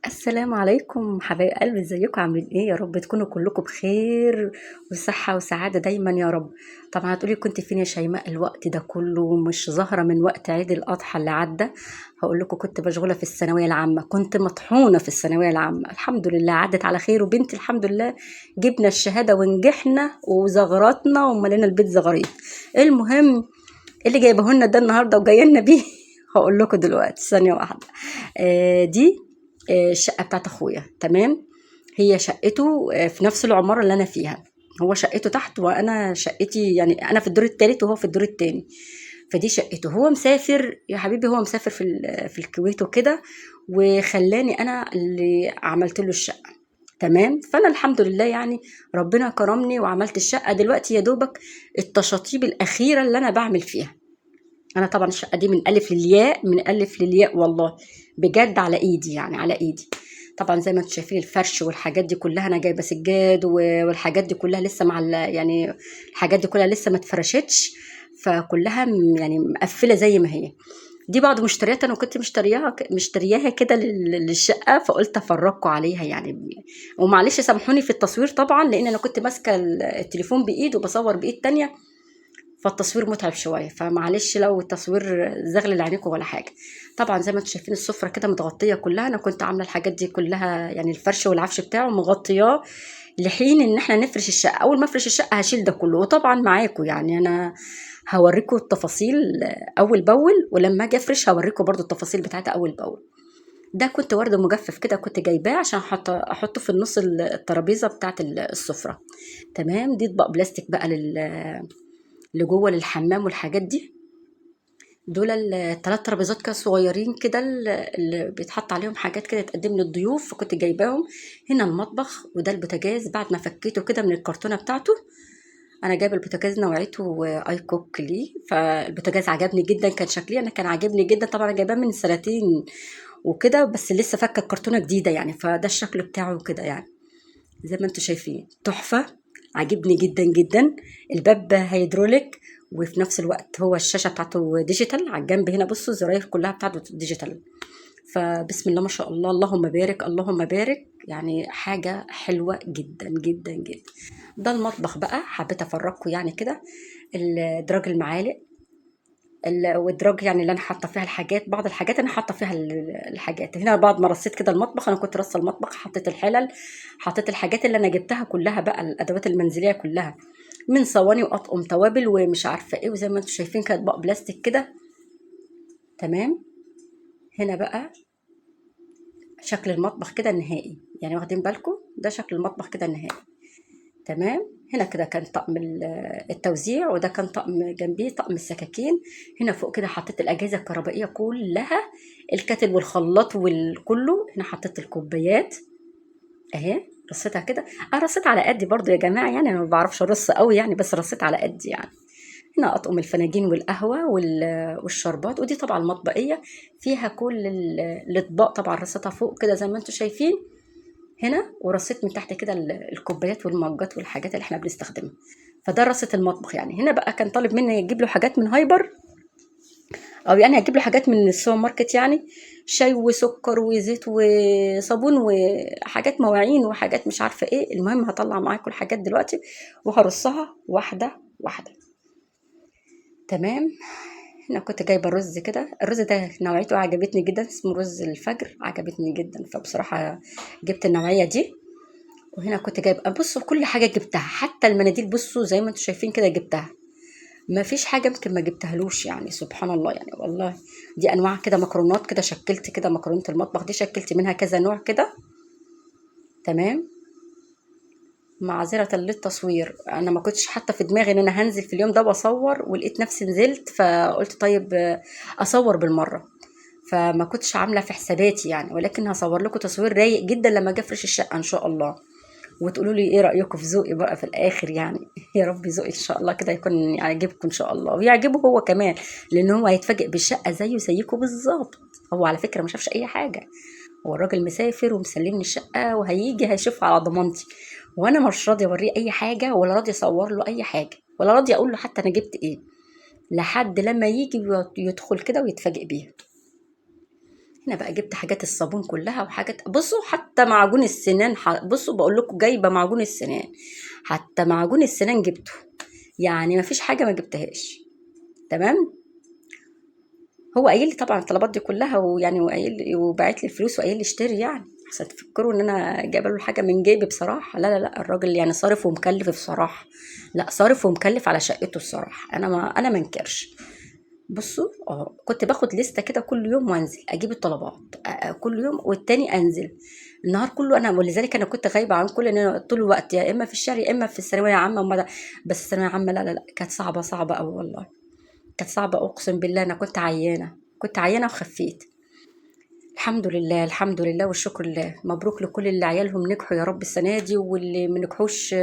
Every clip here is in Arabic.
السلام عليكم حبايب قلبي، ازيكم عاملين ايه؟ يا رب تكونوا كلكم بخير وصحة وسعادة دايما يا رب. طبعا هتقولي كنت فين يا شيماء الوقت ده كله؟ مش ظاهرة من وقت عيد الأضحى اللي عدى. هقول لكم كنت مشغولة في الثانوية العامة، كنت مطحونة في الثانوية العامة. الحمد لله عدت على خير، وبنتي الحمد لله جبنا الشهادة ونجحنا وزغرطنا وملينا البيت زغاريط. المهم، اللي جايبه لنا ده النهارده وجاي لنا بيه هقول لكم دلوقتي ثانية واحدة. دي الشقة بتاعت اخويا. تمام. هي شقته في نفس العمارة اللي انا فيها. هو شقته تحت وانا شقتي، يعني انا في الدور التالت وهو في الدور التاني. فدي شقته. هو مسافر يا حبيبي، هو مسافر في الكويت وكده، وخلاني انا اللي عملت له الشقة. تمام. فانا الحمد لله يعني ربنا كرمني وعملت الشقة دلوقتي يا دوبك التشاطيب الاخيرة اللي انا بعمل فيها. انا طبعا الشقه دي من الف للياء، من الف للياء والله، بجد على ايدي، يعني على ايدي. طبعا زي ما انتم شايفين الفرش والحاجات دي كلها انا جايبه سجاد والحاجات دي كلها لسه مع يعني الحاجات دي كلها لسه ما اتفرشتش. فكلها يعني مقفله زي ما هي. دي بعض مشتريات انا كنت مشترياها كده للشقه، فقلت افرجكم عليها يعني. ومعلش سامحوني في التصوير طبعا، لان انا كنت ماسكه التليفون بايد وبصور بايد تانية، فالتصوير متعب شويه، فمعلش لو التصوير زغلل عينيكم ولا حاجه. طبعا زي ما انتم شايفين السفره كده متغطيه كلها، انا كنت عامله الحاجات دي كلها، يعني الفرش والعفش بتاعه مغطياه لحين ان احنا نفرش الشقه. اول ما افرش الشقه هشيل ده كله، وطبعا معاكم يعني انا هوريكم التفاصيل اول باول، ولما اجي افرش هوريكم برضو التفاصيل بتاعتها اول باول. ده كنت ورد مجفف كده، كنت جايباه عشان احطه في النص الترابيزه بتاعت السفره. تمام. دي اطباق بلاستيك بقى لجوه للحمام والحاجات دي. دول الثلاث ترابيزات كده صغيرين كده، اللي بيتحط عليهم حاجات كده تقدم للضيوف، فكنت جايباهم. هنا المطبخ، وده البوتاجاز بعد ما فكيته كده من الكرتونه بتاعته. انا جايبه البوتاجاز نوعيته اي كوك لي، فالبوتاجاز عجبني جدا، كان شكلي انا كان عاجبني جدا. طبعا انا جايباه من سنتين وكده، بس لسه فكه الكرتونه جديده يعني، فده الشكل بتاعه كده يعني. زي ما انتم شايفين تحفة، عجبني جدا جدا. الباب هيدروليك، وفي نفس الوقت هو الشاشة بتاعته ديجيتال على الجنب هنا، بصوا الزراير كلها بتاعته ديجيتال. فبسم الله ما شاء الله، اللهم بارك اللهم بارك، يعني حاجة حلوة جدا جدا جدا. ده المطبخ بقى، حبيت افرجكم يعني كده. الدرج المعالق، والدرج يعني اللي انا حاطه فيها الحاجات، بعض الحاجات انا حاطه فيها الحاجات هنا. بعد ما رصيت كده المطبخ، انا كنت رصه المطبخ، حطيت الحلل، حطيت الحاجات اللي انا جبتها كلها بقى، الادوات المنزليه كلها، من صواني واطقم توابل ومش عارفه ايه. وزي ما انتم شايفين كانت اطباق بلاستيك كده. تمام. هنا بقى شكل المطبخ كده النهائي، يعني واخدين بالكم ده شكل المطبخ كده النهائي. تمام. هنا كده كان طقم التوزيع، وده كان طقم جنبيه طقم السكاكين. هنا فوق كده حطيت الأجهزة الكهربائية كلها، الكاتل والخلاط والكله. هنا حطيت الكوبايات اهي، رصيتها كده. انا رصيت على قدي برضو يا جماعة، يعني انا ما بعرفش ارص قوي يعني، بس رصيت على قدي يعني. هنا اطقم الفناجين والقهوة والشربات. ودي طبعا المطبقية فيها كل الاطباق، طبعا رصيتها فوق كده زي ما انتم شايفين هنا. ورصيت من تحت كده الكوبايات والمجات والحاجات اللي احنا بنستخدمها. فده رصة المطبخ يعني. هنا بقى كان طالب مني يجيب له حاجات من هايبر، او يعني هجيب له حاجات من السوبر ماركت يعني، شاي وسكر وزيت وصابون وحاجات مواعين وحاجات مش عارفه ايه. المهم هطلع معاكم الحاجات دلوقتي وهرصها واحده واحده. تمام. انا كنت جايبه رز كده، الرز ده نوعيته عجبتني جدا، اسمه رز الفجر، عجبتني جدا، فبصراحه جبت النوعيه دي. وهنا كنت جايبه، بصوا كل حاجه جبتها، حتى المناديل بصوا زي ما انتم شايفين كده جبتها. ما فيش حاجه يمكن ما جبتهالوش يعني، سبحان الله يعني والله. دي انواع كده مكرونات كده، شكلت كده مكرونه المطبخ دي، شكلت منها كذا نوع كده. تمام. معذره للتصوير، انا ما كنتش حاطه في دماغي ان انا هنزل في اليوم ده واصور، ولقيت نفسي نزلت فقلت طيب اصور بالمره. فما كنتش عامله في حساباتي يعني، ولكن هصور لكم تصوير رايق جدا لما اجي افرش الشقه ان شاء الله. وتقولوا لي ايه رايكم في ذوقي بقى في الاخر يعني. يا رب ذوقي ان شاء الله كده يكون يعجبكم ان شاء الله، ويعجبه هو كمان، لان هو هيتفاجئ بالشقه زيه زيكم بالظبط. هو على فكره ما شافش اي حاجه، هو الراجل مسافر ومسلمني الشقه، وهيجي هيشوف على ضمانتي. وانا مش راضيه اوريه اي حاجه، ولا راضيه اصور له اي حاجه، ولا راضيه اقول له حتى انا جبت ايه، لحد لما يجي يدخل كده ويتفاجئ بيها. هنا بقى جبت حاجات الصابون كلها وحاجات، بصوا حتى معجون السنان، بصوا بقول لكم جايبه معجون السنان، حتى معجون السنان جبته، يعني ما فيش حاجه ما جبتهاش. تمام. هو قايل لي طبعا الطلبات دي كلها، ويعني وقايل لي وبعت لي الفلوس وقايل لي اشتري، يعني عشان تفكروا ان انا جايبه له الحاجه من جيبي بصراحه. لا لا لا، الراجل يعني صارف ومكلف بصراحه. لا صارف ومكلف على شقته الصراحه، انا ما انكرش. بصوا كنت باخد لستة كده كل يوم وانزل اجيب الطلبات، كل يوم والتاني انزل النهار كله انا، ولذلك انا كنت غايبه عن كل، ان انا طول الوقت يا اما في الشهر يا اما في الثانويه عامه بس الثانويه عامه لا لا لا، كانت صعبه صعبه قوي والله، كانت صعبه اقسم بالله. انا كنت عيانه، كنت عيانه وخفيت. الحمد لله الحمد لله والشكر لله. مبروك لكل اللي عيالهم نجحوا يا رب السنه دي، واللي ما نجحوش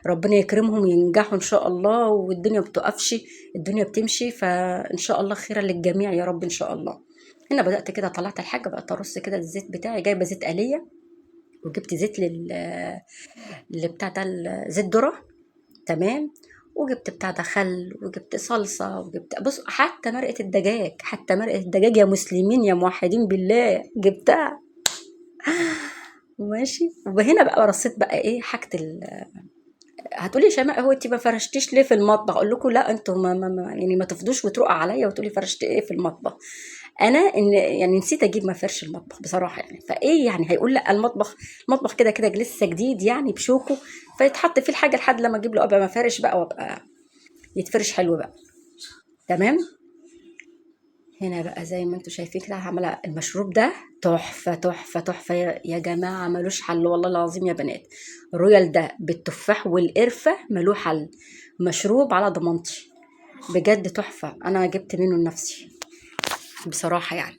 ربنا يكرمهم ينجحوا ان شاء الله، والدنيا ما بتقفش، الدنيا بتمشي، فان شاء الله خيرا للجميع يا رب ان شاء الله. هنا بدات كده، طلعت الحاجه بقى ارص كده الزيت بتاعي، جايبه زيت آلية، وجبت زيت اللي بتاع ده زيت ذره. تمام. وجبت بتاع ده خل، وجبت صلصة، وجبت بص حتى مرقة الدجاج، حتى مرقة الدجاج يا مسلمين يا موحدين بالله جبتها. ماشي. وهنا بقى رصيت بقى ايه حاجة هتقولي يا شيماء هو انت ما فرشتيش ليه في المطبخ؟ اقول لكم لا، انتوا يعني ما تفضوش وترقوا عليا وتقولي فرشت ايه في المطبخ. انا ان يعني نسيت اجيب مفرش المطبخ بصراحه، يعني فايه يعني هيقول لا المطبخ كده كده لسه جديد يعني بشوكه، فيتحط فيه الحاجه لحد لما اجيب له ابقى مفارش بقى، وابقى يتفرش حلو بقى. تمام. هنا بقى زي ما انتم شايفين كده عامله المشروب ده تحفه تحفه تحفه يا جماعه، ملوش حل والله العظيم يا بنات. رويال ده بالتفاح والقرفه ملوش حل، مشروب على ضمانتي، بجد تحفه، انا جبت منه لنفسي بصراحه يعني.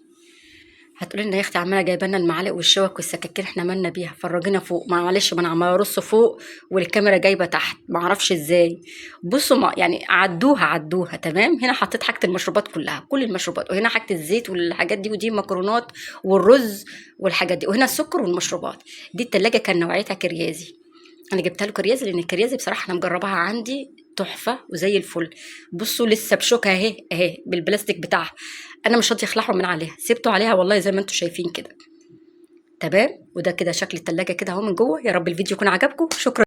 هتقولي لنا يا اختي عماله جايبه لنا المعالق والشوك والسكاكين، احنا مالنا بيها؟ فرجينا فوق، معلش ما انا عماله ارص فوق والكاميرا جايبه تحت، ما اعرفش ازاي. بصوا ما يعني عدوها عدوها. تمام. هنا حطيت حاجه المشروبات كلها، كل المشروبات، وهنا حاجه الزيت والحاجات دي، ودي مكرونات والرز والحاجات دي، وهنا السكر والمشروبات. دي التلاجة كان نوعيتها كريازي، انا جبتها له كريازي لان الكريازي بصراحه انا مجرباها عندي تحفه وزي الفل. بصوا لسه بشوكها اهي اهي بالبلاستيك بتاعها، انا مش راضيه اخلعه من عليها، سيبته عليها والله زي ما انتم شايفين كده. تمام. وده كده شكل التلاجة كده اهو من جوه. يا رب الفيديو يكون عجبكم، شكرا.